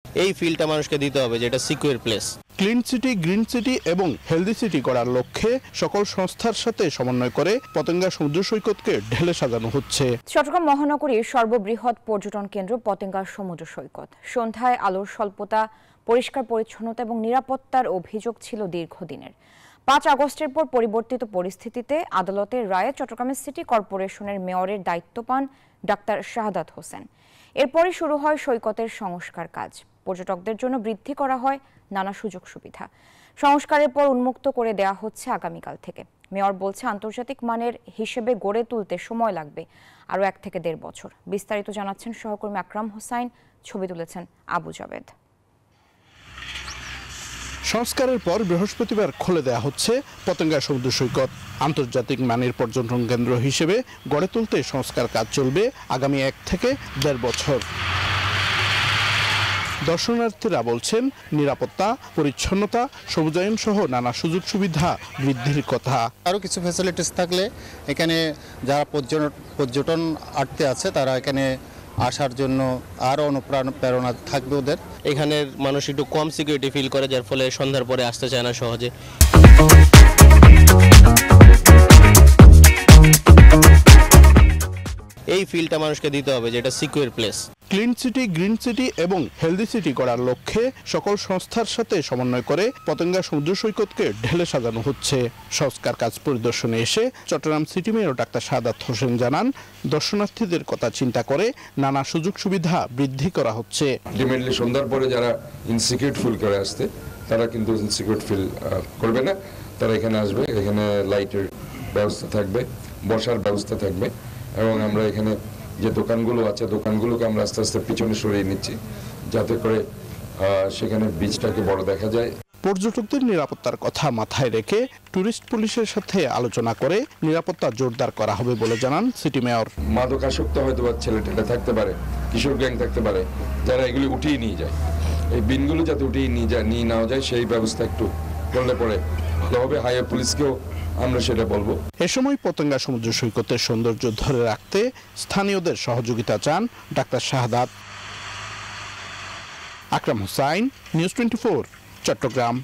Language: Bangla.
এই ফিলটা মানুষকে দিতে হবে যেটা secure place. Clean city, green city এবং হেলদি সিটি করার লক্ষ্যে সকল সংস্থার সাথে সমন্বয় করে পতেঙ্গা সমুদ্র সৈকতকে ঢেলে সাজানো হচ্ছে। চট্টগ্রাম মহানগরীর সর্ববৃহৎ পর্যটন কেন্দ্র পতেঙ্গা সমুদ্র সৈকত। সন্ধ্যায় আলোর স্বল্পতা, পরিষ্কার পরিচ্ছন্নতা এবং নিরাপত্তার অভিযোগ ছিল দীর্ঘদিনের। 5 আগস্টের পর পরিবর্তিত পরিস্থিতিতে আদালতের রায়ে চট্টগ্রামের সিটি কর্পোরেশনের মেয়রের দায়িত্ব পান ডাক্তার শাহাদাত হোসেন। এরপরই শুরু হয় সৈকতের সংস্কার কাজ। পর্যটকদের জন্য বৃদ্ধি করা হয় নানা সুযোগ সুবিধা। সংস্কারের পর উন্মুক্ত করে দেয়া হচ্ছে আগামীকাল থেকে। মেয়র বলছে, আন্তর্জাতিক মানের হিসেবে গড়ে তুলতে সময় লাগবে আরও 1 থেকে 1.5 বছর। বিস্তারিত জানাচ্ছেন সহকর্মী আকরাম হোসাইন, ছবি তুলেছেন আবু জাবেদ। সংস্কারের পর বৃহস্পতিবার খুলে দেয়া হচ্ছে পতেঙ্গা সমুদ্র সৈকত। আন্তর্জাতিক মানের পর্যটন কেন্দ্র হিসেবে গড়ে তুলতে সংস্কার কাজ চলবে আগামী 1 থেকে 1.5 বছর। দর্শনার্থীরা বলছেন, নিরাপত্তা, পরিচ্ছন্নতা, সবুজায়ন সহ নানা সুযোগ সুবিধা বৃদ্ধির কথা। আরও কিছু ফ্যাসিলিটিস থাকলে এখানে যারা পর্যটন আটতে আছে তারা এখানে আসার জন্য আরও অনুপ্রেরণা থাকবে ওদের। এখানের মানুষ একটু কম সিকিউরিটি ফিল করে, যার ফলে সন্ধ্যার পরে আসতে চায় না সহজে। এই ফিলটা মানুষকে দিতে হবে যেটা secure place. Clean city, green city এবং হেলদি সিটি করার লক্ষ্যে সকল সংস্থার সাথে সমন্বয় করে পতেঙ্গা সমুদ্র সৈকতকে ঢেলে সাজানো হচ্ছে। সংস্কার কাজ পরিদর্শনে এসে Chittagong city mayor doctor Shahadat Hossain জানান, দর্শনার্থীদের কথা চিন্তা করে নানা সুযোগ সুবিধা বৃদ্ধি করা হচ্ছে। আলটিমেটলি সন্ধ্যার পরে যারা ইনসিকিউর ফিল করে আসতে, তারা কিন্তু ইনসিকিউর ফিল করবে না। তারা এখানে আসবে, এখানে লাইটের ব্যবস্থা থাকবে, বসার ব্যবস্থা থাকবে এবং আমরা এখানে যে দোকানগুলো আছে দোকানগুলোকে আমরা আস্তে আস্তে পিছনে সরিয়ে নিচ্ছি যাতে করে সেখানে বীজটাকে বড় দেখা যায়। পর্যটকদের নিরাপত্তার কথা মাথায় রেখে টুরিস্ট পুলিশের সাথে আলোচনা করে নিরাপত্তা জোরদার করা হবে বলে জানান সিটি মেয়র। মাদকাসক্ত হয়তো বা ছেলে থাকতে পারে, কিশোর গ্যাং থাকতে পারে, যারা এগুলি উঠিয়ে নিয়ে যায়, এই বিনগুলো যাতে উঠিয়ে নিয়ে নেওয়া যায় সেই ব্যবস্থা একটু করলে পরে হবে। হাইওয়ে পুলিশকেও আমরা সেটা বলবো। এ সময় পতেঙ্গা সমুদ্র সৈকতের সৌন্দর্য ধরে রাখতে স্থানীয়দের সহযোগিতা চান ডাক্তার শাহাদাত। আকরাম হোসাইন, নিউজ 24, চট্টগ্রাম।